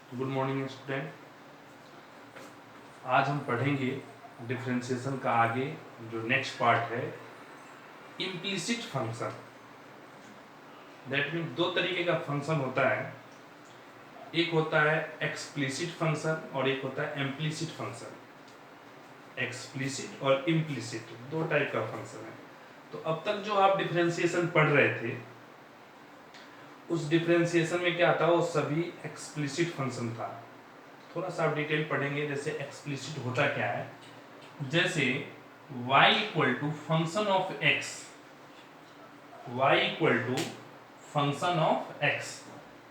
Good morning student. आज हम पढ़ेंगे डिफरेंशिएशन का आगे जो नेक्स्ट पार्ट है, इम्प्लिसिट फंक्शन। दैट मीन दो तरीके का फंक्शन होता है, एक होता है एक्सप्लिसिट फंक्शन और एक होता है इम्प्लिसिट फंक्शन। एक्सप्लिसिट और इम्प्लिसिट दो टाइप का फंक्शन है। तो अब तक जो आप डिफरेंशिएशन पढ़ रहे थे, उस डिफरेंशिएशन में क्या था, वो सभी एक्सप्लिसिट फंक्शन था। थोड़ा सा आप डिटेल पढ़ेंगे। जैसे एक्सप्लिसिट होता क्या है, जैसे y equal to function of x, y equal to function of x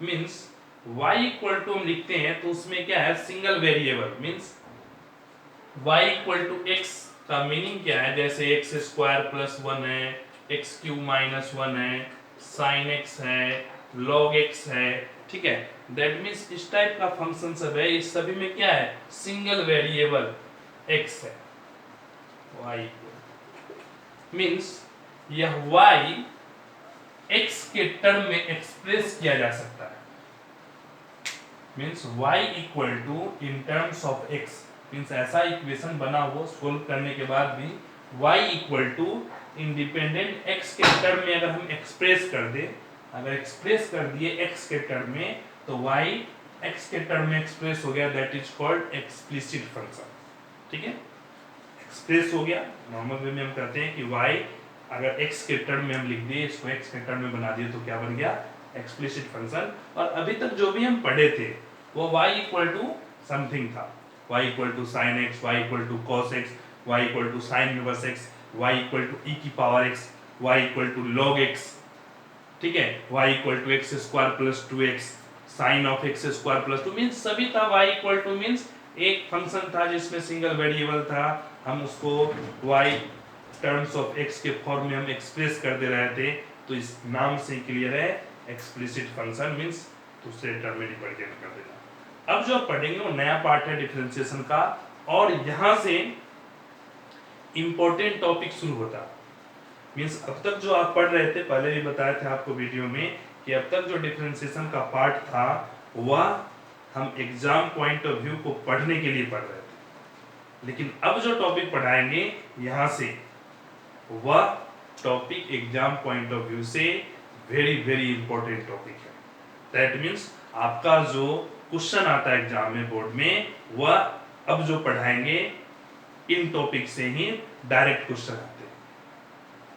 means y equal to हम लिखते हैं तो उसमें क्या है, single variable means y equal to x का मीनिंग क्या है, जैसे एक्स स्क्वायर प्लस 1 है, एक्स क्यूब माइनस 1 है, साइन x है, लॉग x है, ठीक है। दैट मीन्स इस टाइप का फंक्शन सब है, इस सभी में क्या है, सिंगल वेरिएबल x है। y मीन्स यह y x के टर्म में एक्सप्रेस किया जा सकता है। Means y equal to in terms of x means ऐसा इक्वेशन बना हो सोल्व करने के बाद भी y equal to independent x के टर्म में अगर हम एक्सप्रेस कर दे, अगर एक्सप्रेस कर दिए x के टर्म में, तो y x के टर्म में एक्सप्रेस हो गया, that is called explicit function. ठीक है, एक्सप्रेस हो गया। नॉर्मल वे में हम कहते हैं कि y अगर x के टर्म में हम लिख दिए, इसको x के टर्म में बना दिए, तो क्या बन गया, एक्सप्लिसिट फंक्शन। और अभी तक जो भी हम पढ़े थे वो y इक्वल टू समथिंग था, y equal to sine x, y equal to cos x, y equal to sine inverse x, y equal to e की power x, y equal to log x, ठीक है, y equal to x square plus 2x, sine of x square plus 2 means सभी था। y equal to means एक function था जिसमें single variable था, हम उसको y टर्म्स ऑफ x के फॉर्म में हम एक्सप्रेस कर दे रहे थे। तो इस नाम से क्लियर है, एक्सप्लिसिट फंक्शन मीन्स दूसरे टर्म में रिप्रेजेंट कर देना। अब जो पढ़ेंगे वो नया पार्ट है डिफरेंशिएशन का, और यहां से इंपॉर्टेंट टॉपिक शुरू होता है। मीन्स अब तक जो आप पढ़ रहे थे, पहले भी बताया था आपको वीडियो में कि अब तक जो डिफरेंशिएशन का पार्ट था वह हम एग्जाम पॉइंट ऑफ व्यू को पढ़ने के लिए पढ़ रहे थे, लेकिन अब जो टॉपिक पढ़ाएंगे यहां से, वह topic exam point of view से वेरी वेरी इंपॉर्टेंट टॉपिक है। दैट मीन्स आपका जो क्वेश्चन आता है एग्जाम में, बोर्ड में, वह अब जो पढ़ाएंगे इन टॉपिक से ही डायरेक्ट क्वेश्चन आते हैं।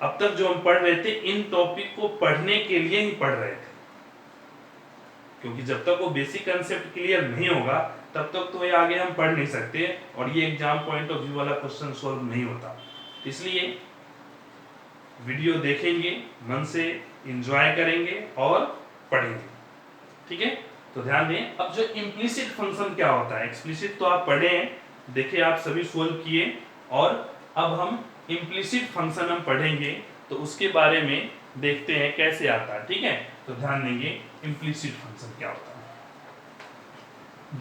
अब तक जो हम पढ़ रहे थे इन टॉपिक को पढ़ने के लिए ही पढ़ रहे थे, क्योंकि जब तक वो बेसिक कंसेप्ट क्लियर नहीं होगा तब तक तो ये आगे हम पढ़ नहीं सकते, और ये एग्जाम पॉइंट ऑफ व्यू वाला क्वेश्चन सॉल्व नहीं होता। इसलिए वीडियो देखेंगे, मन से एंजॉय करेंगे और पढ़ेंगे। ठीक है, तो ध्यान दें। अब जो इम्प्लिसिट फंक्शन क्या होता है, एक्सप्लिसिट तो आप पढ़े हैं, देखिए आप सभी सोल्व किए, और अब हम इम्प्लिसिट फंक्शन हम पढ़ेंगे, तो उसके बारे में देखते हैं कैसे आता है। ठीक है, तो ध्यान देंगे इम्प्लिसिट फंक्शन क्या होता है।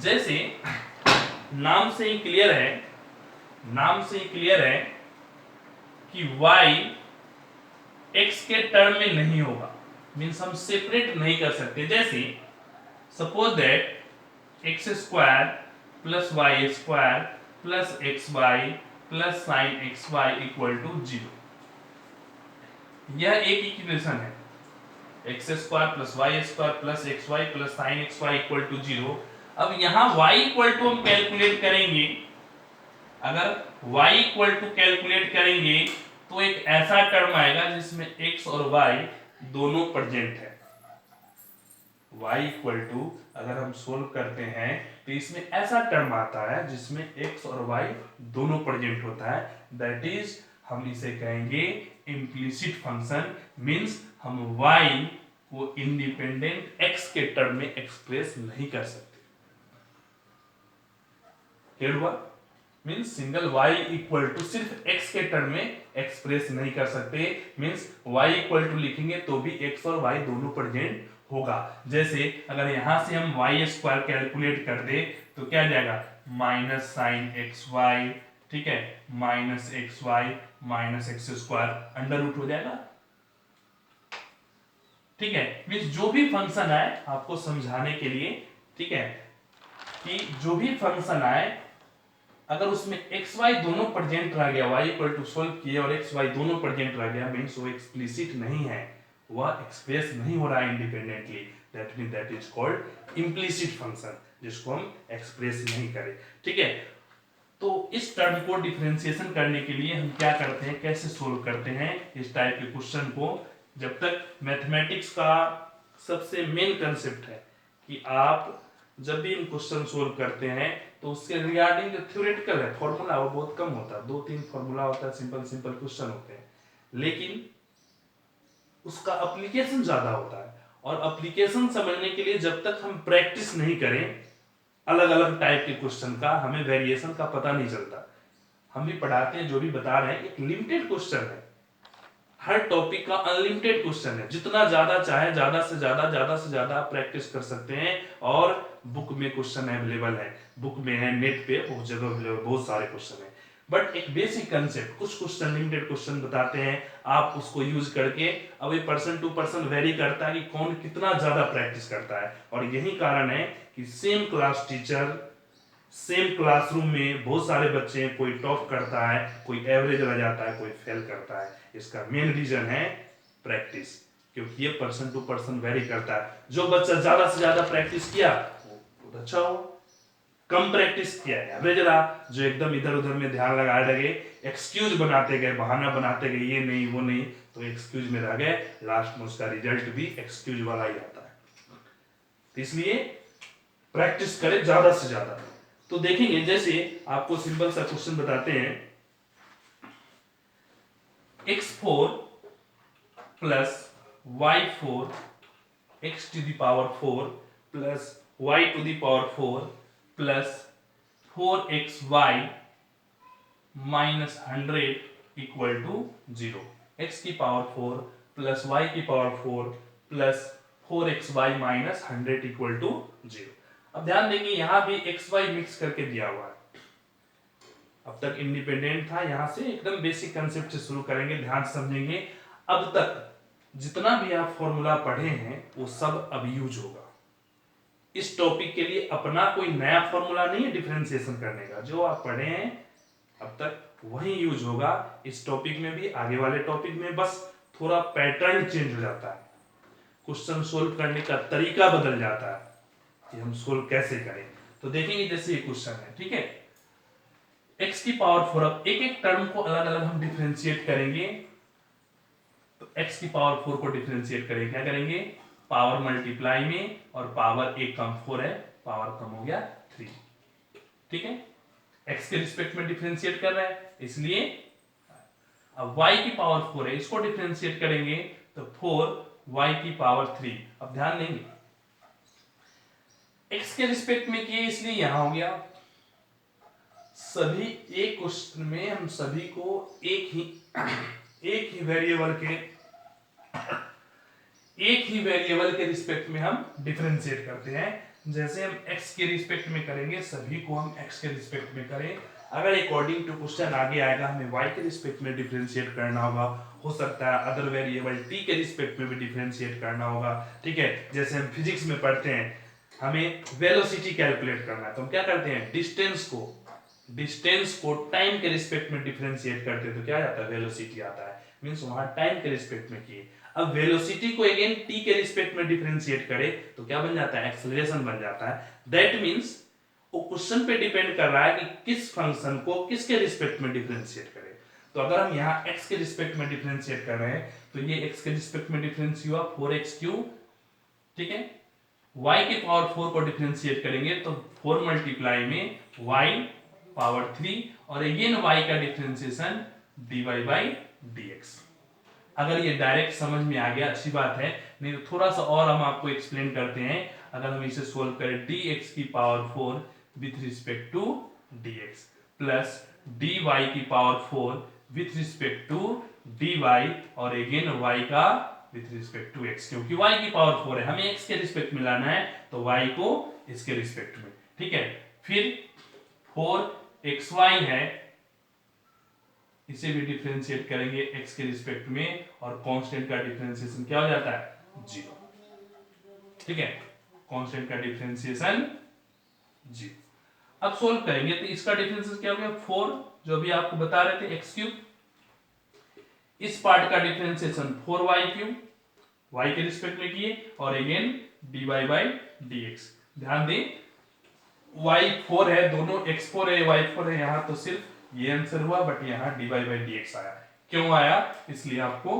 जैसे नाम से ही क्लियर है, नाम से ही क्लियर है कि y x के टर्म में नहीं होगा, मीन्स हम सेपरेट नहीं कर सकते। जैसे suppose that x square plus y square plus x y plus sine x y equal to 0, यह एक इक्वेशन है, x square plus y square plus x y plus sine x y equal to 0। अब यहाँ y equal to हम calculate करेंगे, अगर y equal to calculate करेंगे तो एक ऐसा टर्म आएगा जिसमें x और y दोनों प्रेजेंट है। y इक्वल टू अगर हम सोल्व करते हैं तो इसमें ऐसा टर्म आता है जिसमें x और y दोनों प्रेजेंट होता है, दैट इज हम इसे कहेंगे इम्प्लिसिट फंक्शन। मींस हम y को इंडिपेंडेंट x के टर्म में एक्सप्रेस नहीं कर सकते। क्लियर हुआ? Means single y equal to सिर्फ x के टर्म में एक्सप्रेस नहीं कर सकते, मीन्स y इक्वल टू लिखेंगे तो भी x और y दोनों प्रेजेंट होगा। जैसे अगर यहां से हम y स्क्वायर कैलकुलेट कर दे तो क्या जाएगा, माइनस साइन एक्स वाई, ठीक है, minus x y minus x square under root हो जाएगा। ठीक है, मीन्स जो भी फंक्शन है आपको समझाने के लिए, ठीक है, कि जो भी फंक्शन आए अगर उसमें एक्स वाई दोनों प्रेजेंट रह गया, y इक्वल टू सोल्व किए और एक्स वाई दोनों प्रेजेंट रह गया, मीन्स वो एक्सप्लिसिट नहीं है, वह एक्सप्रेस नहीं हो रहा है independently, that mean that is called implicit function, जिसको हम एक्सप्रेस नहीं करें। ठीक है, तो इस टर्म को डिफरेंशिएशन करने के लिए हम क्या करते हैं, कैसे सोल्व करते हैं इस टाइप के क्वेश्चन को। जब तक मैथमेटिक्स का सबसे मेन कंसेप्ट है कि आप जब भी इन क्वेश्चन सोल्व करते हैं तो उसके रिगार्डिंग जो थ्योरेटिकल है फॉर्मूला वो बहुत कम होता है, 2-3 फॉर्मूला होता है, सिंपल सिंपल क्वेश्चन होते हैं, लेकिन उसका एप्लीकेशन ज्यादा होता है। और एप्लीकेशन समझने के लिए जब तक हम प्रैक्टिस नहीं करें अलग अलग टाइप के क्वेश्चन का, हमें वेरिएशन का पता नहीं चलता। हम भी पढ़ाते हैं, जो भी बता रहे हैं एक लिमिटेड क्वेश्चन है, हर टॉपिक का अनलिमिटेड क्वेश्चन है, जितना ज्यादा चाहे ज्यादा से ज्यादा आप प्रैक्टिस कर सकते हैं। और बुक में क्वेश्चन अवेलेबल है, बुक में है, नेट पे बहुत जगह अवेलेबल, बहुत सारे क्वेश्चन है, बट एक बेसिक कंसेप्ट, कुछ क्वेश्चन लिमिटेड क्वेश्चन बताते हैं, आप उसको यूज करके, अब ये पर्सन टू पर्सन वेरी करता है कि कौन कितना ज्यादा प्रैक्टिस करता है। और यही कारण है कि same class teacher same classroom में बहुत सारे बच्चे हैं, कोई टॉप करता है, कोई एवरेज रह जाता है, कोई फेल करता है। इसका मेन रीजन है प्रैक्टिस, क्योंकि ये पर्सन टू पर्सन वेरी करता है। जो बच्चा ज्यादा से ज्यादा प्रैक्टिस किया वो बहुत अच्छा हो, कम प्रैक्टिस किया एवरेज रहा। जो एकदम इधर उधर में ध्यान लगाए लगे, एक्सक्यूज बनाते गए, बहाना बनाते गए, ये नहीं वो नहीं, तो एक्सक्यूज में रह गए, लास्ट में उसका रिजल्ट भी एक्सक्यूज वाला ही आता है। तो इसलिए प्रैक्टिस करें ज्यादा से ज्यादा। तो देखेंगे, जैसे आपको सिंपल सा क्वेश्चन बताते हैं, x4 plus y4 x to the power 4 plus y to the power 4 plus 4xy minus 100 equal to 0। x की पावर 4 प्लस y की power 4 plus 4xy minus 100 equal to 0। अब ध्यान देंगे यहां भी एक्स वाई मिक्स करके दिया हुआ है, अब तक इंडिपेंडेंट था, यहां से एकदम बेसिक कंसेप्ट से शुरू करेंगे, ध्यान समझेंगे। अब तक जितना भी आप फॉर्मूला पढ़े हैं वो सब अब यूज होगा। इस टॉपिक के लिए अपना कोई नया फॉर्मूला नहीं है डिफरेंशिएशन करने का, जो आप पढ़े हैं अब तक वही यूज होगा इस टॉपिक में भी, आगे वाले टॉपिक में, बस थोड़ा पैटर्न चेंज हो जाता है, क्वेश्चन सोल्व करने का तरीका बदल जाता है कि हम सोल्व कैसे करें। तो देखेंगे जैसे ये क्वेश्चन है, ठीक है, x की पावर 4, अब एक एक टर्म को अलग अलग हम डिफरेंशिएट करेंगे। तो x की पावर 4 को डिफरेंशिएट करेंगे, क्या करेंगे, पावर मल्टीप्लाई में, और पावर एक कम 4 है, पावर कम हो गया 3, ठीक है, x के रिस्पेक्ट में डिफरेंशिएट कर रहे हैं, इसलिए अब y की पावर 4 है, इसको डिफरेंशिएट करेंगे तो 4y की पावर 3। अब ध्यान देंगे x के रिस्पेक्ट में किए इसलिए यहां हो गया, सभी एक क्वेश्चन में हम सभी को एक ही वेरिएबल के रिस्पेक्ट में हम डिफरेंशिएट करते हैं। जैसे हम x के रिस्पेक्ट में करेंगे, सभी को हम x के रिस्पेक्ट में करें। अगर अकॉर्डिंग टू क्वेश्चन आगे आएगा हमें y के रिस्पेक्ट में डिफरेंशिएट करना होगा, हो सकता है अदर वेरिएबल t के रिस्पेक्ट में भी डिफरेंशिएट करना होगा, ठीक है। जैसे हम फिजिक्स में पढ़ते हैं, हमें वेलोसिटी कैलकुलेट करना है, तो हम क्या करते हैं, डिस्टेंस को टाइम के रिस्पेक्ट में डिफरेंशिएट करते हैं, तो क्या आता है, वेलोसिटी आता है, मींस वहां टाइम के रिस्पेक्ट में किए। अब वेलोसिटी को अगेन t के रिस्पेक्ट में डिफरेंशिएट करें तो क्या बन जाता है, एक्सेलरेशन बन जाता है। दैट मींस वो क्वेश्चन पे डिपेंड कर रहा है कि किस फंक्शन को किसके रिस्पेक्ट में डिफरेंशिएट करें। तो अगर हम यहाँ x के रिस्पेक्ट में डिफरेंशिएट कर रहे हैं तो ये x के रिस्पेक्ट में डिफरेंस हुआ 4x3, ठीक है, y की पावर 4 को डिफरेंशिएट करेंगे तो 4 मल्टीप्लाई में y पावर 3, और अगेन y का डिफरेंशिएशन dy/dx। अगर ये डायरेक्ट समझ में आ गया अच्छी बात है, नहीं तो थोड़ा सा और हम आपको एक्सप्लेन करते हैं। अगर हम इसे सोल्व करें, dx की power 4 with respect to dx प्लस dy की power 4 with respect to dy, और अगेन y का विथ रिस्पेक्ट टू x, क्योंकि y की पावर 4 है, हमें x के रिस्पेक्ट में लाना है तो y को इसके रिस्पेक्ट में, ठीक है। फिर 4xy है, इसे भी डिफरेंशिएट करेंगे x के रिस्पेक्ट में, और कांस्टेंट का डिफरेंशिएशन क्या हो जाता है, 0, ठीक है, कांस्टेंट का डिफरेंशिएशन 0। अब सोल्व करेंगे तो इसका डिफरेंस क्या हो गया 4, जो अभी आपको बता रहे थे x क्यूब। इस पार्ट का डिफरेंशिएशन 4y क्यूब y के रिस्पेक्ट में किए और अगेन dy बाई dx। ध्यान दें y4 है, दोनों x4 है y4 है, यहाँ तो सिर्फ ये आंसर हुआ, बट यहाँ dy बाई dx आया। क्यों आया इसलिए आपको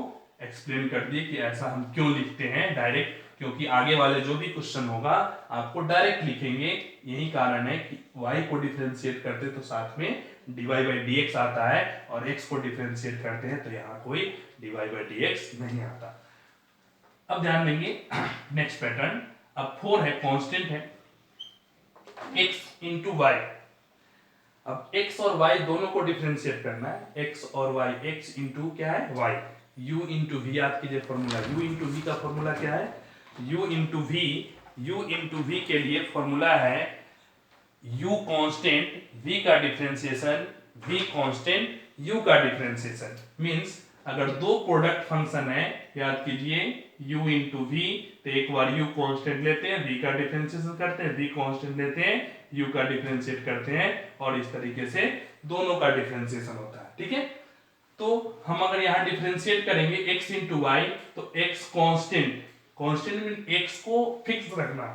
एक्सप्लेन कर दिए कि ऐसा हम क्यों लिखते हैं डायरेक्ट, क्योंकि आगे वाले जो भी क्वेश्चन होगा आपको डायरेक्ट लिखेंगे। यही कारण है कि y को डिफरेंशिएट करते तो साथ में dy बाई dx आता है, और x को डिफरेंशिएट करते हैं तो यहाँ कोई dy बाई dx नहीं आता। अब ध्यान देंगे नेक्स्ट पैटर्न। अब 4 है, कांस्टेंट है, x इंटू वाई। अब x और y दोनों को डिफरेंशिएट करना है, x और y, x इंटू क्या है y, u इंटू वी याद कीजिए फॉर्मूला, u इंटू वी का फॉर्मूला क्या है, u इंटू वी के लिए फॉर्मूला है u कांस्टेंट, v का डिफरेंशिएशन, v कांस्टेंट, u का डिफरेंशिएशन। मींस अगर दो प्रोडक्ट फंक्शन है, याद कीजिए u इंटू वी, तो एक बार u कांस्टेंट लेते हैं, v का डिफरेंशिएशन करते हैं, v कांस्टेंट लेते हैं, u का डिफरेंशिएट करते हैं, और इस तरीके से दोनों का डिफरेंशिएशन होता है। ठीक है, तो हम अगर यहाँ डिफरेंशिएट करेंगे x इंटू वाई, तो x constant, constant mean x को फिक्स रखना,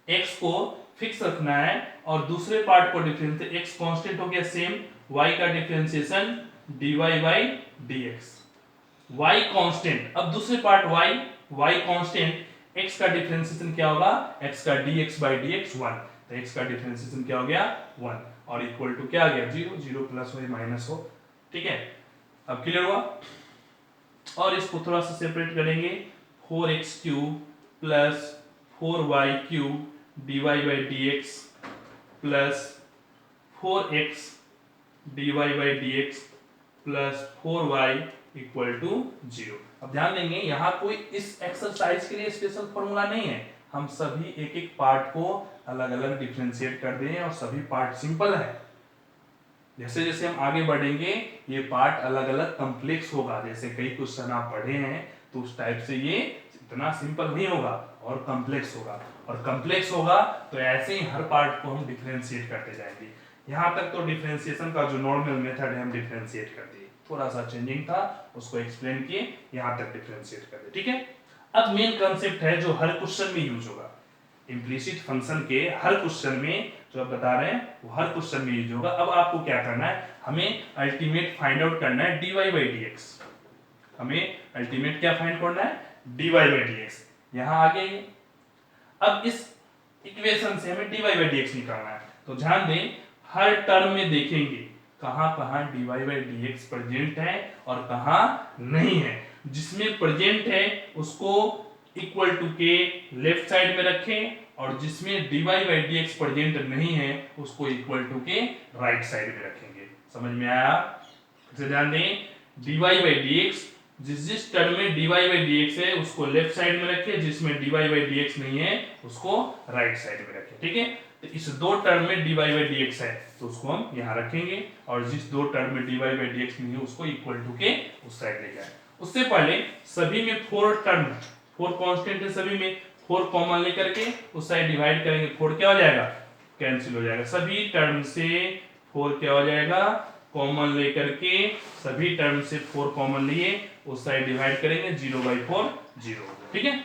x को फिक्स रखना है, और दूसरे पार्ट को डिफरेंशिएट, x कांस्टेंट हो गया सेम, y का differentiation dy by dx, y constant. अब दूसरे पार्ट y कांस्टेंट, x का डिफरेंशिएशन क्या होगा, x का dx बाई dx 1, तो x का डिफरेंशिएशन क्या हो गया 1, और इक्वल टू क्या आ गया 0, 0 प्लस हो या माइनस हो। ठीक है, अब क्लियर हुआ। और इसको थोड़ा सा सेपरेट करेंगे, 4x cube plus 4y cube dy by dx plus 4x dy by dx plus 4y equal to 0। अब ध्यान देंगे यहाँ कोई इस एक्सरसाइज के लिए स्पेशल फॉर्मूला नहीं है, हम सभी एक एक पार्ट को अलग अलग डिफरेंशिएट कर दें, और सभी पार्ट सिंपल है। जैसे जैसे हम आगे बढ़ेंगे ये पार्ट अलग अलग कॉम्प्लेक्स होगा, जैसे कई क्वेश्चन आप पढ़े हैं तो उस टाइप से ये इतना सिंपल नहीं होगा और कॉम्प्लेक्स होगा, और कॉम्प्लेक्स होगा तो ऐसे ही हर पार्ट को हम डिफरेंशिएट करते जाएंगे। यहाँ तक तो डिफरेंशिएशन का जो नॉर्मल मेथड है हम डिफरेंशिएट कर दिए, थोड़ा सा चेंजिंग था उसको एक्सप्लेन किए, यहाँ तक डिफरेंशिएट कर दिए। ठीक है, अब मेन कंसेप्ट है जो हर क्वेश्चन में यूज होगा, इम्प्लिसिट फंक्शन के हर क्वेश्चन में जो आप बता रहे हैं वो हर क्वेश्चन में यूज होगा। अब आपको क्या करना है, हमें अल्टीमेट फाइंड आउट करना है dy बाई dx, हमें अल्टीमेट क्या फाइंड करना है dy बाई dx। यहाँ आ गए, अब इस इक्वेशन से हमें dy बाई dx निकालना है, तो ध्यान दें हर टर्म में देखेंगे कहां कहां dy बाई dx प्रेजेंट है और कहां नहीं है। जिसमें प्रेजेंट है उसको इक्वल टू के लेफ्ट साइड में रखें, और जिसमें dy बाई dx प्रेजेंट नहीं है उसको इक्वल टू के राइट साइड में रखेंगे। समझ में आया? इसे ध्यान दें, dy बाई dx जिस टर्म में dy बाई dx है उसको लेफ्ट साइड में रखें, जिसमें dy बाई dx नहीं है उसको राइट साइड में रखें। ठीक है, तो इस दो टर्म में dy बाई dx है तो उसको हम यहाँ रखेंगे, और जिस दो टर्म में dy बाई dx नहीं है उसको इक्वल टू के उस साइड ले जाए। उससे पहले सभी में 4 टर्म, 4 कांस्टेंट है, सभी में 4 कॉमन लेकर के उस साइड डिवाइड करेंगे, 4 क्या हो जाएगा कैंसिल हो जाएगा, सभी टर्म से 4 क्या हो जाएगा कॉमन लेकर के, सभी टर्म से 4 कॉमन लिए उस साइड डिवाइड करेंगे, 0 बाई 4 0। ठीक है,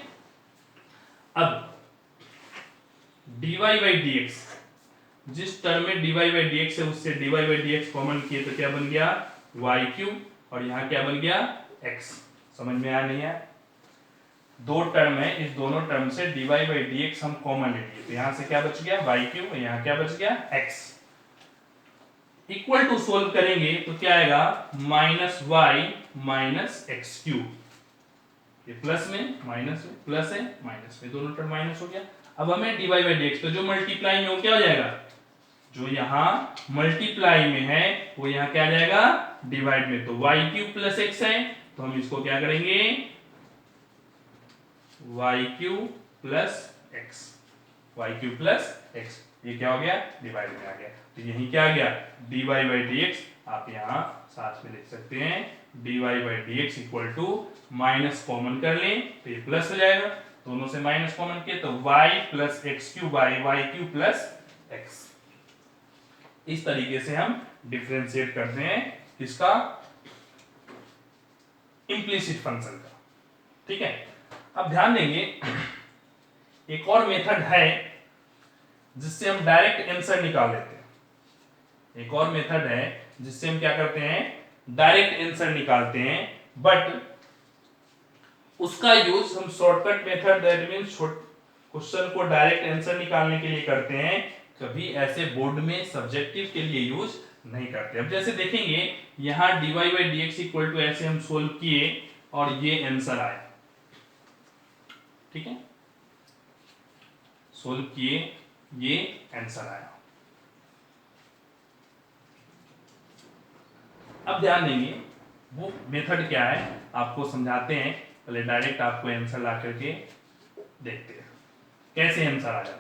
अब dy बाई dx, जिस टर्म में dy बाई dx है उससे dy बाई dx कॉमन किए तो क्या बन गया y क्यूब, और यहाँ क्या बन गया x। समझ में आया नहीं है? दो टर्म है, इस दोनों टर्म से dy बाई dx हम कॉमन ले लिए, तो यहाँ से क्या बच गया y क्यूब, यहाँ क्या बच गया x। इक्वल टू सोल्व करेंगे तो क्या आएगा minus y minus x cube, ये प्लस में माइनस में, प्लस है माइनस में, दोनों टर्म माइनस हो गया। अब हमें dy बाई dx, तो जो मल्टीप्लाई में वो क्या हो जाएगा, जो यहाँ मल्टीप्लाई में है वो यहाँ क्या आ जाएगा डिवाइड में, तो y क्यूब प्लस x है, तो हम इसको क्या करेंगे y cube plus x, y cube plus x, ये क्या हो गया डिवाइड में आ गया, तो यही क्या आ गया dy बाई dx। आप यहाँ साथ में लिख सकते हैं dy by dx equal to minus common कर लें तो ये प्लस हो जाएगा, दोनों से माइनस कॉमन किए तो y plus x cube by y cube plus x। इस तरीके से हम डिफरेंशिएट करते हैं इसका इम्प्लिसिट फंक्शन का। ठीक है, अब ध्यान देंगे एक और मेथड है जिससे हम डायरेक्ट आंसर निकाल लेते हैं। एक और मेथड है जिससे हम क्या करते हैं, डायरेक्ट आंसर निकालते हैं, बट उसका यूज हम shortcut method, that means question को डायरेक्ट आंसर निकालने के लिए करते हैं, कभी ऐसे बोर्ड में सब्जेक्टिव के लिए यूज नहीं करते। अब जैसे देखेंगे यहां dy by dx equal to ऐसे हम सोल्व किए और ये आंसर आया। ठीक है, सोल्व किए, ये आंसर आया। अब ध्यान देंगे वो मेथड क्या है, आपको समझाते हैं। पहले डायरेक्ट आपको आंसर ला करके देखते हैं कैसे आंसर आ जाता है।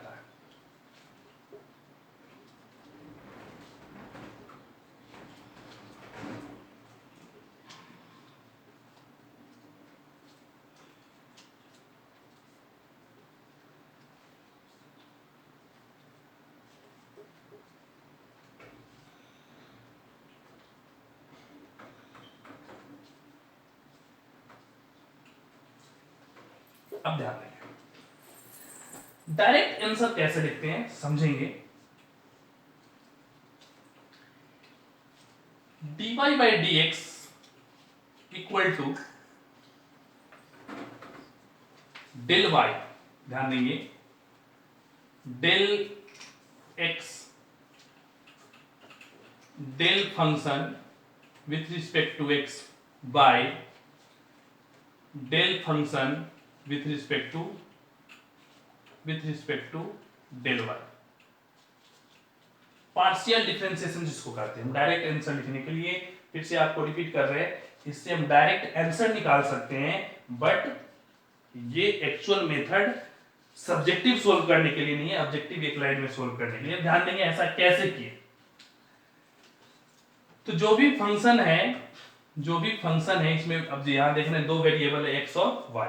अब ध्यान देंगे डायरेक्ट आंसर कैसे लिखते हैं, समझेंगे। dy by dx equal to del y, ध्यान देंगे del x del function with respect to x by del function with respect to del y। Partial differentiation जिसको कहते हैं, हम डायरेक्ट आंसर लिखने के लिए फिर से आपको रिपीट कर रहे हैं, इससे हम डायरेक्ट आंसर निकाल सकते हैं, बट ये एक्चुअल मेथड सब्जेक्टिव सोल्व करने के लिए नहीं है, ऑब्जेक्टिव एक लाइन में सोल्व करने के लिए। ध्यान देंगे ऐसा कैसे किए। तो जो भी फंक्शन है इसमें, अब यहां देखना दो वेरिएबल है x और y,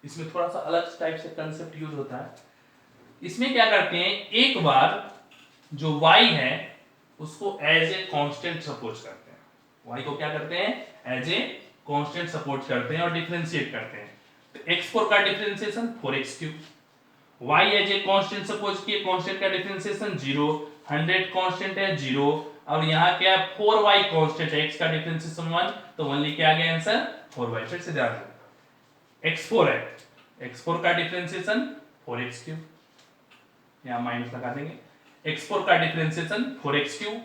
इसमें थोड़ा सा अलग टाइप से कंसेप्ट यूज होता है। इसमें क्या करते हैं, एक बार जो y है उसको एज ए कांस्टेंट सपोज करते हैं। y को क्या करते हैं, एज ए कांस्टेंट सपोज करते हैं और डिफरेंशिएट करते हैं। तो x4 का differentiation 4x3, y as a constant suppose किए, कांस्टेंट का डिफरेंशिएशन 0, 100 कांस्टेंट है 0, और यहां क्या है 4y कांस्टेंट है, x का डिफरेंशिएशन 1, तो 1 लिख के आ गया आंसर 4y। फिर से ध्यान दो, x4 है, x4 का डिफरेंशिएशन 4x3, यहां माइनस लगा देंगे, x4 का डिफरेंशिएशन 4x3,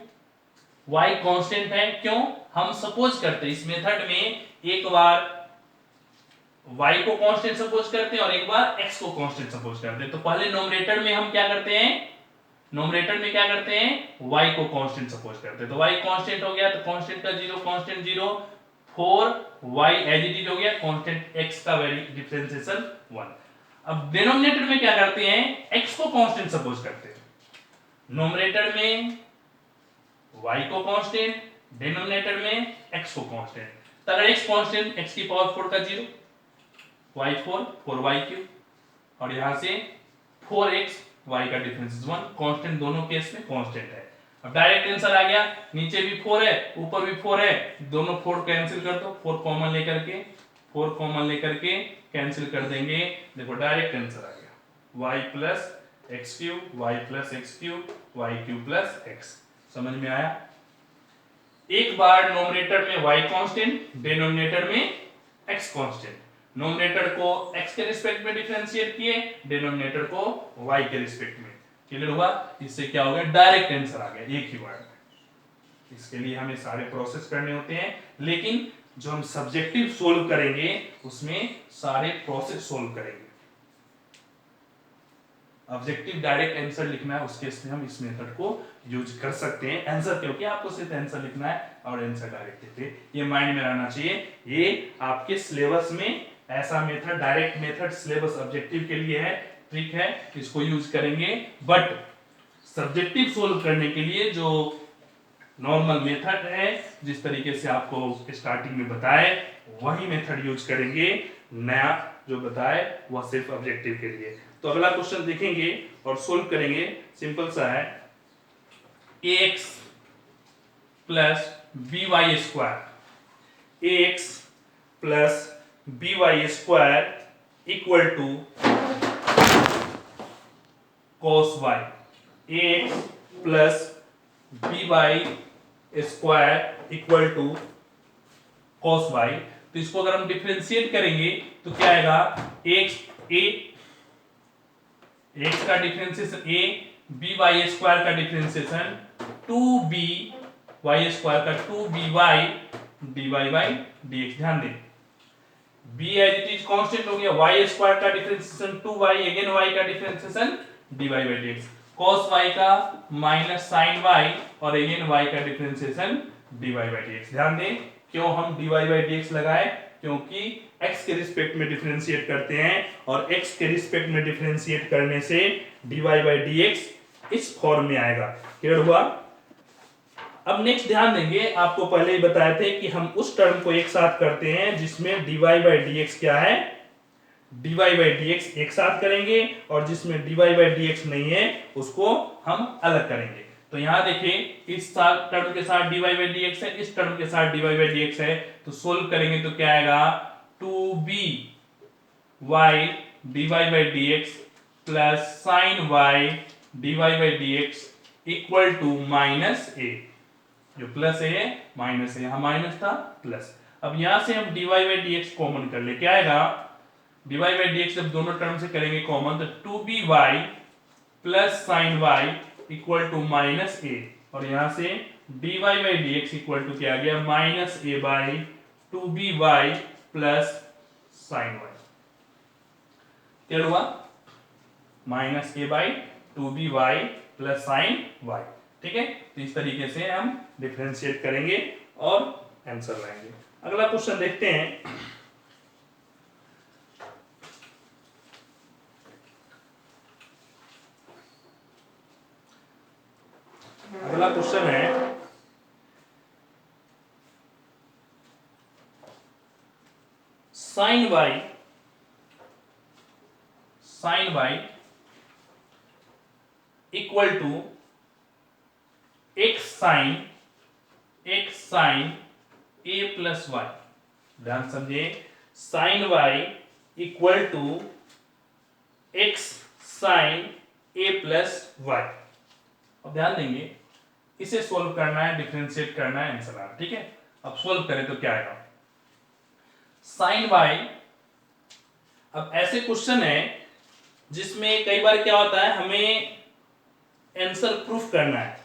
y कांस्टेंट है, क्यों, हम सपोज करते हैं इस मेथड में एक बार y को कांस्टेंट सपोज करते हैं और एक बार x को कांस्टेंट सपोज करते हैं। तो पहले नोमरेटर में हम क्या करते हैं, y को कांस्टेंट सपोज करते हैं, तो y कांस्टेंट हो गया, तो कांस्टेंट का 0, constant 0, 4y as it is हो गया, कांस्टेंट x का वैल्यू डिफरेंशिएशन 1। अब डिनोमिनेटर में क्या करते हैं, x को कांस्टेंट सपोज करते हैं, नोमरेटर में y को कांस्टेंट, डिनोमिनेटर में x को कांस्टेंट। तो अगर x कांस्टेंट, x की पावर 4 का 0, y4 4y3, और यहां से 4x, y का डिफरेंस 1, कांस्टेंट दोनों केस में कांस्टेंट है। अब डायरेक्ट आंसर आ गया, नीचे भी 4 है ऊपर भी 4 है, दोनों 4 कैंसिल कर दो, 4 कॉमन लेकर के कैंसिल कर देंगे, देखो डायरेक्ट आंसर आ गया y plus x cube, y plus x cube, y cube plus x. समझ में आया। एक बार नोमिनेटर में y कांस्टेंट, डिनोमिनेटर में x कांस्टेंट, नोमिनेटर को x के रिस्पेक्ट में डिफरेंशिएट किए, डिनोमिनेटर को y के रिस्पेक्ट में। क्लियर हुआ। इससे क्या हो गया, डायरेक्ट आंसर आ गया एक ही वर्ड में। इसके लिए हमें सारे प्रोसेस करने होते हैं, लेकिन जो हम सब्जेक्टिव सोल्व करेंगे उसमें सारे प्रोसेस सोल्व करेंगे। ऑब्जेक्टिव डायरेक्ट आंसर लिखना है, उसके इसमें हम इस मेथड को यूज कर सकते हैं। आंसर क्योंकि आपको सिर्फ आंसर लिखना है और आंसर डायरेक्ट लिखते हैं, ये माइंड में रहना चाहिए। ये आपके सिलेबस में ऐसा method, direct method syllabus objective के लिए है, ट्रिक है, इसको यूज करेंगे। बट सब्जेक्टिव सोल्व करने के लिए जो नॉर्मल मेथड है, जिस तरीके से आपको स्टार्टिंग में बताए, वही मेथड यूज करेंगे। नया जो बताए वह सिर्फ ऑब्जेक्टिव के लिए। तो अगला क्वेश्चन देखेंगे और सोल्व करेंगे, सिंपल सा है। ax plus b y square, ax plus b y square equal to cos y, ax plus b y square equal to cos y। तो इसको अगर हम डिफरेंशिएट करेंगे तो क्या आएगा, x का differentiation a, b y square का डिफरेंशिएशन 2b वाई स्क्वायर का 2by dy बाई dx। ध्यान दें b as it is constant हो गया, y स्क्वायर का डिफरेंशिएशन 2y, अगेन y का differentiation dy by dx, cos y का माइनस sin y और अगेन y का डिफरेंशिएशन dy बाई dx। ध्यान दें क्यों हम dy बाई dx लगाए, क्योंकि x के रिस्पेक्ट में डिफरेंशिएट करते हैं और x के रिस्पेक्ट में डिफरेंशिएट करने से dy बाई dx इस फॉर्म में आएगा। क्लियर हुआ। अब नेक्स्ट ध्यान देंगे, आपको पहले ही बताए थे कि हम उस टर्म को एक साथ करते हैं जिसमें dy बाई dx क्या है, dy बाई dx एक साथ करेंगे और जिसमें dy बाई dx नहीं है उसको हम अलग करेंगे। तो यहां देखिए इस टर्म के साथ dy बाई dx है, इस टर्म के साथ dy बाई dx है, तो सोल्व करेंगे तो क्या आएगा 2by dy by dx plus sin y dy by dx equal to minus a, जो प्लस है माइनस है, यहां माइनस था प्लस। अब यहां से हम dy बाई dx कॉमन कर ले, क्या आएगा dy बाई dx जब दोनों टर्म से करेंगे कॉमन तो 2by plus sin y equal to minus a, और यहां से dy by dx equal to क्या आ गया minus a by 2by plus sin y। क्या हुआ minus a by 2by plus sin y। ठीक है, तो इस तरीके से हम डिफरेंशिएट करेंगे और आंसर लाएंगे। अगला क्वेश्चन देखते हैं। अगला क्वेश्चन है sin y equal to x sin a plus y। ध्यान समझे, sin y equal to x sin a plus y। अब ध्यान देंगे इसे सोल्व करना है, डिफरेंशिएट करना है, आंसर आना। ठीक है, अब सोल्व करें तो क्या आएगा sin y। अब ऐसे क्वेश्चन है जिसमें कई बार क्या होता है हमें आंसर प्रूफ करना है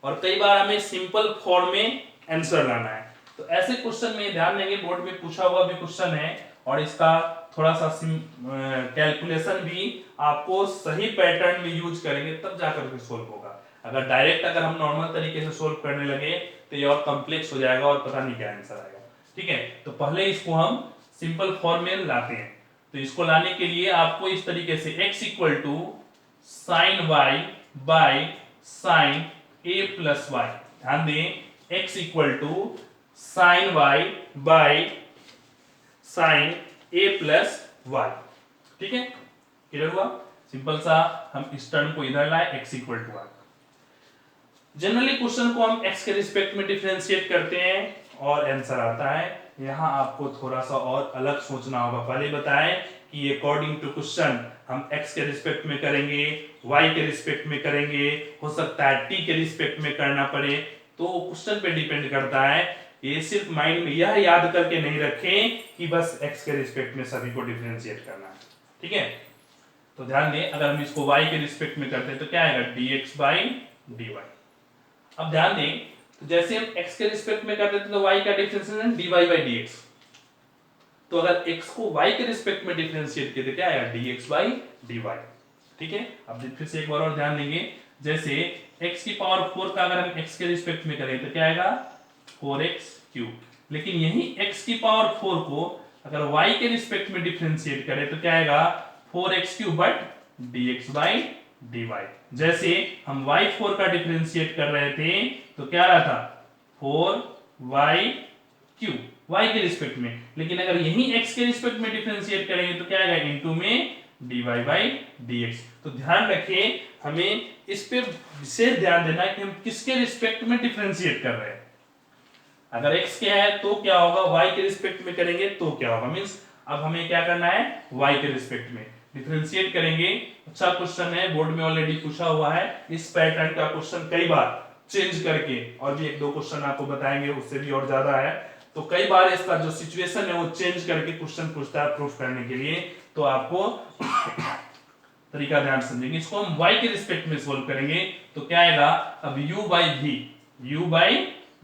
और कई बार हमें सिंपल फॉर्म में आंसर लाना है। तो ऐसे क्वेश्चन में ध्यान देंगे, बोर्ड में पूछा हुआ भी क्वेश्चन है और इसका थोड़ा सा कैलकुलेशन भी आपको सही पैटर्न में यूज करेंगे तब जाकर के सोल्व होगा। अगर डायरेक्ट अगर हम नॉर्मल तरीके से सोल्व करने लगे तो ये और कॉम्प्लेक्स हो जाएगा और पता नहीं क्या आंसर आएगा। ठीक है, तो पहले इसको हम सिंपल फॉर्म में लाते हैं। तो इसको लाने के लिए आपको इस तरीके से x equal to sine y by sine a plus y। ध्यान दें x equal to sine y by sine a plus y। ठीक है, क्लियर हुआ। सिंपल सा हम इस टर्म को इधर लाए x equal to y। Generally question को हम x के रिस्पेक्ट में डिफरेंशिएट करते हैं और आंसर आता है। यहाँ आपको थोड़ा सा और अलग सोचना होगा। पहले बताएं कि अकॉर्डिंग टू क्वेश्चन हम x के रिस्पेक्ट में करेंगे, y के रिस्पेक्ट में करेंगे, हो सकता है t के रिस्पेक्ट में करना पड़े, तो क्वेश्चन पे डिपेंड करता है। ये सिर्फ माइंड में यह याद करके नहीं रखें कि बस x के रिस्पेक्ट में सभी को डिफरेंशिएट करना है। ठीक है, तो ध्यान दें अगर हम इसको y के रिस्पेक्ट में करते हैं तो क्या आएगा dx बाई dy। अब ध्यान दें तो जैसे हम x के रिस्पेक्ट में करते थे तो y का डिफरेंशिएशन dy बाई dx, तो अगर x को y के रिस्पेक्ट में डिफरेंशिएट किया तो क्या आएगा dx बाई dy। ठीक है, अब फिर से एक बार और ध्यान देंगे, जैसे x की पावर 4 का अगर हम x के रिस्पेक्ट में करें तो क्या आएगा 4x क्यूब, लेकिन यही x की पावर 4 को अगर y के रिस्पेक्ट में डिफरेंशिएट करें तो क्या आएगा 4x cube but dx by dy। जैसे हम y4 का डिफरेंशिएट कर रहे थे तो क्या रहा था 4y क्यूब y के रिस्पेक्ट में, लेकिन अगर यही x के रिस्पेक्ट में डिफरेंशिएट करेंगे तो क्या आएगा इनटू में dy बाई dx। तो ध्यान रखिए, हमें इस पे विशेष ध्यान देना है कि हम किसके रिस्पेक्ट में डिफरेंशिएट कर रहे हैं। अगर x के है तो क्या होगा, y के रिस्पेक्ट में करेंगे तो क्या होगा, मींस अब हमें क्या करना है, y के रिस्पेक्ट में डिफरेंशिएट करेंगे। अच्छा क्वेश्चन है, बोर्ड में ऑलरेडी पूछा हुआ है, इस पैटर्न का क्वेश्चन कई बार चेंज करके, और भी एक दो क्वेश्चन आपको बताएंगे उससे भी और ज्यादा है, तो कई बार इसका जो सिचुएशन है वो चेंज करके क्वेश्चन पूछता है प्रूफ करने के लिए। तो आपको तरीका ध्यान समझेंगे। इसको हम y के रिस्पेक्ट में सोल्व करेंगे तो क्या आएगा, अब u बाई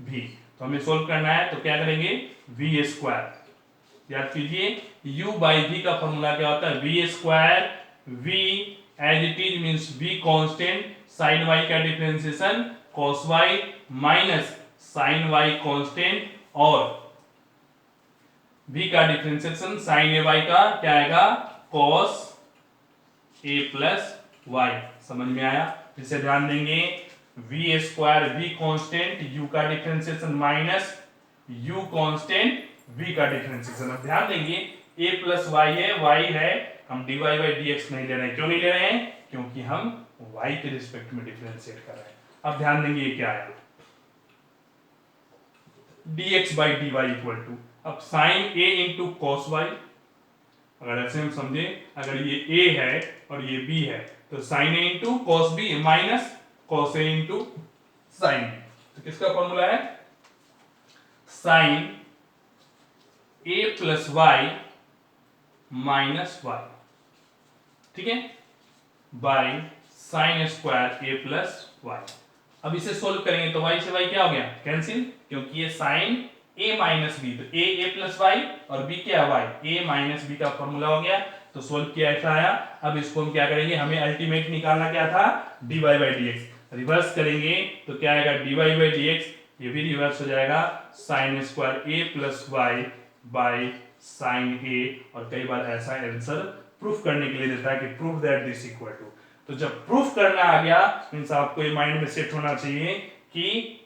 v, तो हमें सोल्व करना है तो क्या करेंगे, v स्क्वायर। याद कीजिए u बाई v का फॉर्मूला क्या होता है, v square, v as it is means v constant, sin y का differentiation cos y minus sin y constant, और v का डिफरेंशिएशन sin a y का क्या आएगा, cos a प्लस y। समझ में आया, फिर से ध्यान देंगे, v square v constant, u का differentiation minus u constant v का डिफरेंशिएशन। अब ध्यान देंगे a प्लस y है, y है, हम dy बाई dx नहीं ले रहे हैं। क्यों नहीं ले रहे हैं, क्योंकि हम y के रिस्पेक्ट में डिफरेंशिएट कर रहे हैं। अब ध्यान देंगे ये क्या है, dx by dy equal to, अब sine a into cos y, अगर ऐसे हम समझे, अगर ये a है और ये b है तो sine a into cos b minus cos a into sine. तो किसका फॉर्मूला है, sine a plus y minus y, ठीक है, by sine square a plus y. अब इसे सोल्व करेंगे तो y से y क्या हो गया, कैंसिल, क्योंकि ये साइन a माइनस बी, तो a प्लस वाई और b क्या है y, a माइनस बी का फॉर्मूला हो गया। तो सोल्व किया ऐसा आया। अब इसको हम क्या करेंगे, हमें अल्टीमेट निकालना क्या था, dy बाई dx, रिवर्स करेंगे तो क्या आएगा, dy बाई dx, ये भी रिवर्स हो जाएगा, sine square a plus y by sine a। और कई बार ऐसा आंसर प्रूफ करने के लिए देता है कि proof that this equal to. तो जब प्रूफ करना आ गया मींस आपको ये माइंड में सेट होना चाहिए कि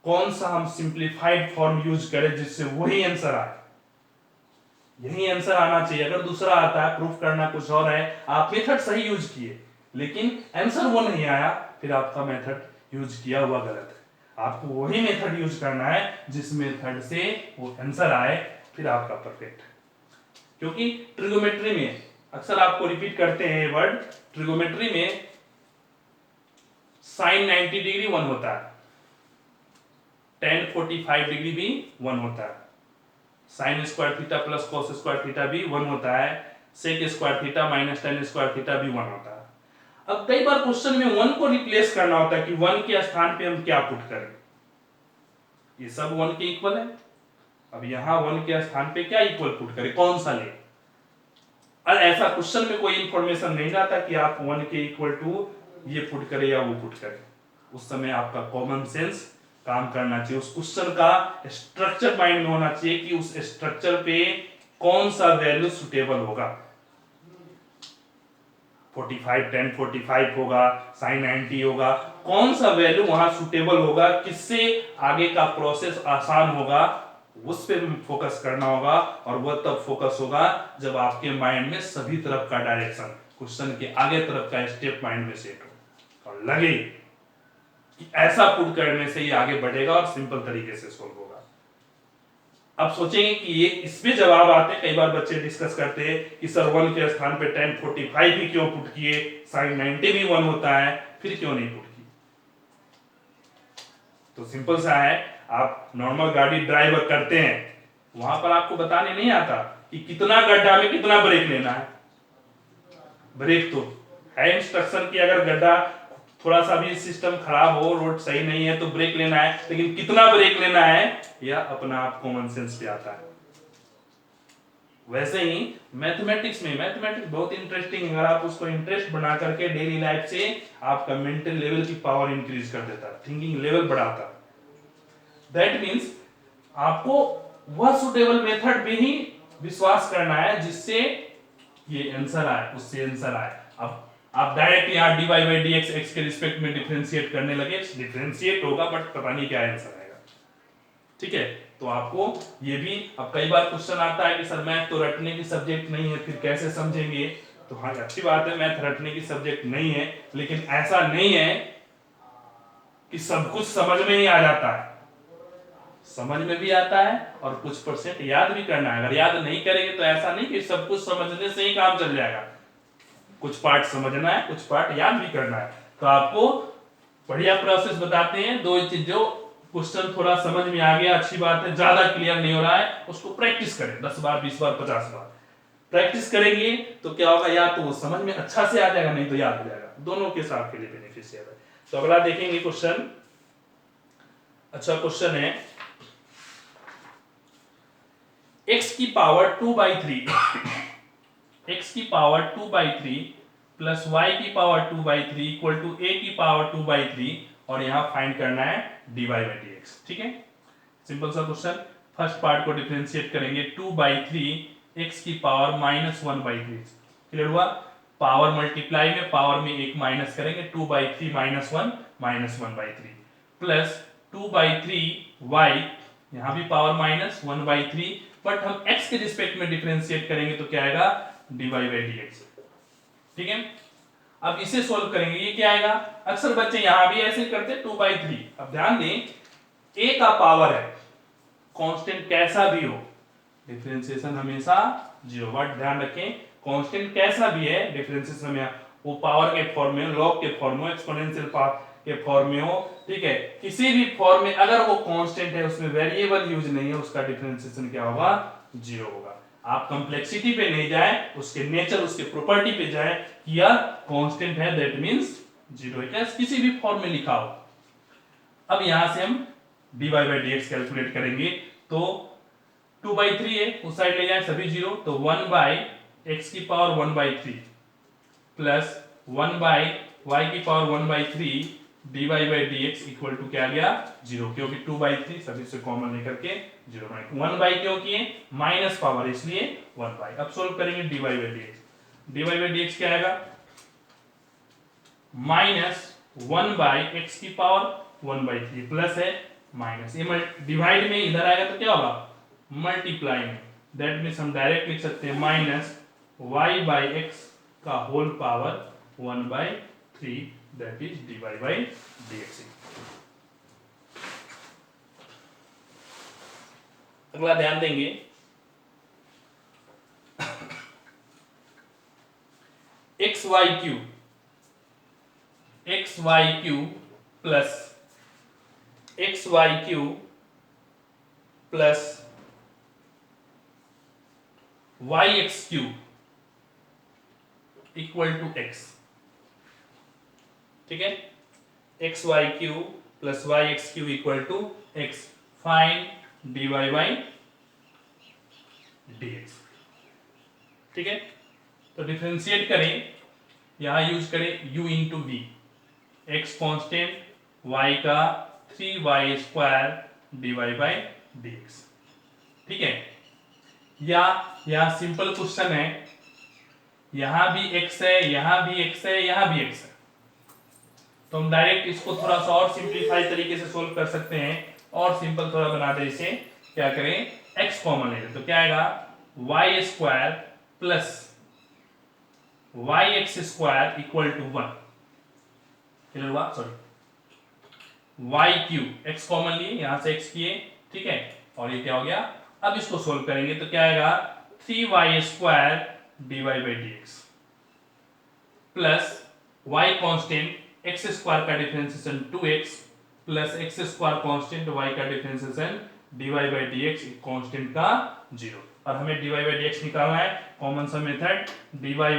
कौन सा हम सिंपलीफाइड फॉर्म यूज करें जिससे वही आंसर आए, यही आंसर आना चाहिए। अगर दूसरा आता है, प्रूफ करना कुछ और है, आप मेथड सही यूज किए लेकिन आंसर वो नहीं आया, फिर आपका मेथड यूज किया हुआ गलत है। आपको वही मेथड यूज करना है जिस मेथड से वो आंसर आए, फिर आपका परफेक्ट है। क्योंकि ट्रिगोमेट्री में अक्सर आपको रिपीट करते हैं ये वर्ड, ट्रिगोमेट्री में साइन 90 डिग्री 1 होता है, tan 45 डिग्री भी 1 होता है, sine square theta plus cos square theta भी 1 होता है, sec square theta minus tan square theta भी 1 होता है। अब कई बार क्वेश्चन में 1 को रिप्लेस करना होता है कि 1 के स्थान पे हम क्या पुट करें, ये सब 1 के इक्वल है। अब यहां 1 के स्थान पे क्या इक्वल पुट करें, कौन सा ले, और ऐसा क्वेश्चन में कोई इंफॉर्मेशन नहीं आता कि आप 1 के इक्वल टू ये पुट करें या वो पुट करें। उस समय आपका कॉमन सेंस काम करना चाहिए, उस क्वेश्चन का स्ट्रक्चर माइंड में होना चाहिए कि उस स्ट्रक्चर पे कौन सा वैल्यू सुटेबल होगा। 45 tan 45 होगा, sin 90 होगा, कौन सा वैल्यू वहां सुटेबल होगा, किससे आगे का प्रोसेस आसान होगा, उस पे फोकस करना होगा। और वह तब फोकस होगा जब आपके माइंड में सभी तरफ का डायरेक्शन, क्वेश्चन के आगे तरफ का स्टेप माइंड में सेट हो और लगे कि ऐसा पुट करने से ये आगे बढ़ेगा और सिंपल तरीके से सोल्व होगा। अब सोचेंगे कि ये इसमें जवाब आते, कई बार बच्चे डिस्कस करते हैं कि सर 1 के स्थान पे tan 45 भी क्यों पुट किए, sin 90 भी 1 होता है, फिर क्यों नहीं पुट किए। तो सिंपल सा है, आप नॉर्मल गाड़ी ड्राइव करते हैं, वहां पर आपको बताने नहीं आता कि कितना गड्ढा में कितना ब्रेक लेना है। ब्रेक तो है इंस्ट्रक्शन की, अगर गड्ढा थोड़ा सा भी सिस्टम खराब हो, रोड सही नहीं है तो ब्रेक लेना है, लेकिन कितना ब्रेक लेना है यह अपना आप कॉमन सेंस पे आता है। वैसे ही मैथमेटिक्स में, मैथमेटिक्स बहुत इंटरेस्टिंग है, अगर आप उसको इंटरेस्ट बना करके डेली लाइफ से आपका मेंटल लेवल की पावर इंक्रीज कर देता है, थिंकिंग लेवल बढ़ाता है। दैट मीन्स आपको वह सुटेबल मेथड पे ही विश्वास करना है जिससे ये आंसर आए, उससे आंसर आए। अब आप डायरेक्ट यहाँ dy बाई dx x के रिस्पेक्ट में डिफरेंशिएट करने लगे, डिफरेंशिएट होगा बट पता नहीं क्या आंसर आएगा, ठीक है। तो आपको ये भी, अब कई बार क्वेश्चन आता है कि सर मैथ तो रटने की सब्जेक्ट नहीं है, फिर कैसे समझेंगे, तो हाँ अच्छी बात है, मैथ रटने की सब्जेक्ट नहीं है, लेकिन ऐसा नहीं है कि सब कुछ समझ में ही आ जाता है। समझ में भी आता है और कुछ परसेंट याद भी करना है। अगर याद नहीं करेंगे तो ऐसा नहीं कि सब कुछ समझने से ही काम चल जाएगा। कुछ पार्ट समझना है, कुछ पार्ट याद भी करना है। तो आपको बढ़िया प्रोसेस बताते हैं। दो चीजों, क्वेश्चन थोड़ा समझ में आ गया, अच्छी बात है। ज्यादा क्लियर नहीं हो रहा है, उसको प्रैक्टिस करें 10 बार 20 बार 50 बार प्रैक्टिस करेंगे तो क्या होगा, या तो वो समझ में अच्छा से आ जाएगा, नहीं तो याद हो जाएगा। दोनों के साथ के लिए बेनिफिशियल है। तो अगला देखेंगे क्वेश्चन। अच्छा क्वेश्चन है, x की पावर 2/3 x की पावर 2/3 प्लस y की पावर 2/3 इक्वल टू a की पावर 2/3 और यहां फाइंड करना है dy by dx। ठीक है, सिंपल सा क्वेश्चन। फर्स्ट पार्ट को डिफरेंशिएट करेंगे, 2/3 x की पावर -1/3। क्लियर हुआ? पावर मल्टीप्लाई में पावर में एक माइनस करेंगे, 2/3 -1 -1/3 प्लस 2/3y, यहां भी पावर -1/3, बट हम x के रिस्पेक्ट में डिफरेंशिएट करेंगे तो क्या आएगा, dy by dx। ठीक है, अब इसे सोल्व करेंगे, ये क्या आएगा। अक्सर बच्चे यहां भी ऐसे करते हैं 2/3। अब ध्यान दें, a का पावर है, कांस्टेंट कैसा भी हो, डिफरेंशिएशन हमेशा 0। वर्ड ध्यान रखें, कांस्टेंट कैसा भी है डिफरेंशिएशन में वो पावर के फॉर्म में, लॉग के फॉर्म में, एक्सपोनेंशियल के फॉर्म में हो, ठीक है, किसी भी फॉर्म में अगर वो कांस्टेंट है, उसमें वेरिएबल यूज नहीं है, उसका डिफरेंशिएशन क्या होगा, 0 होगा। आप कॉम्प्लेक्सिटी पे नहीं जाए, उसके नेचर, उसके प्रॉपर्टी पे जाए कि यह कांस्टेंट है, दैट मींस 0 है, किसी भी फॉर्म में लिखा हो। अब यहां से हम dy by dx कैलकुलेट करेंगे, तो 2/3 है, उस साइड ले जाए सभी 0, तो 1/x की पावर 1/3 प्लस 1/y की power 1/3 dy by dx equal to क्या आ गया, 0, क्योंकि 2/3 सभी से कॉमन लेकर के 0 1/, क्यों किए, माइनस पावर इसलिए 1/। अब सोल्व करेंगे dy by dx। dy by dx क्या आएगा, -1/x की पावर 1/3 प्लस है माइनस, ये डिवाइड में इधर आएगा तो क्या होगा, मल्टीप्लाई में, दैट मींस हम डायरेक्ट लिख सकते हैं -y/x का whole power 1/3, that is dy by dx। अगला ध्यान देंगे, xy³ plus xy³ plus yx³ equal to x। ठीक है, xy³ plus yx³ equal to x। Find dy by dx। ठीक है, तो डिफरेंशिएट करें, यहां यूज करें u into v, x constant, y का 3y² dy by dx। ठीक है, या यहां सिंपल क्वेश्चन है, यहां भी x है, यहां भी x है, यहां भी x है, तो हम डायरेक्ट इसको थोड़ा सा और सिंपलीफाई तरीके से सोल्व कर सकते हैं, और सिंपल थोड़ा बना दे इसे। क्या करें, x कॉमन ले लें तो क्या आएगा, y² plus yx² equal to 1। Clear हुआ, सॉरी y³ x कॉमन लिए, यहां से x किए, ठीक है, और ये क्या हो गया। अब इसको सोल्व करेंगे तो क्या आएगा, 3y² dy by dx plus y constant, x² का differentiation 2x plus x² constant, y का differentiation dy by dx constant का 0। और हमें dy by dx निकालना है, कॉमन सा method, dy by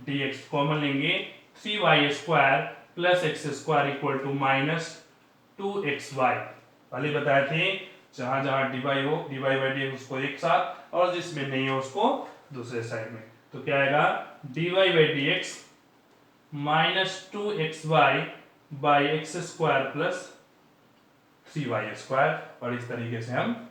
dx common लेंगे, 3y² plus x² equal to -2xy। पहले बताए थे, जहां जहां dy हो, dy by dx उसको एक साथ, और जिसमें नहीं हो उसको दूसरे साइड में। तो क्या आएगा, dy by dx -2xy by x² plus 3y², और इस तरीके से हम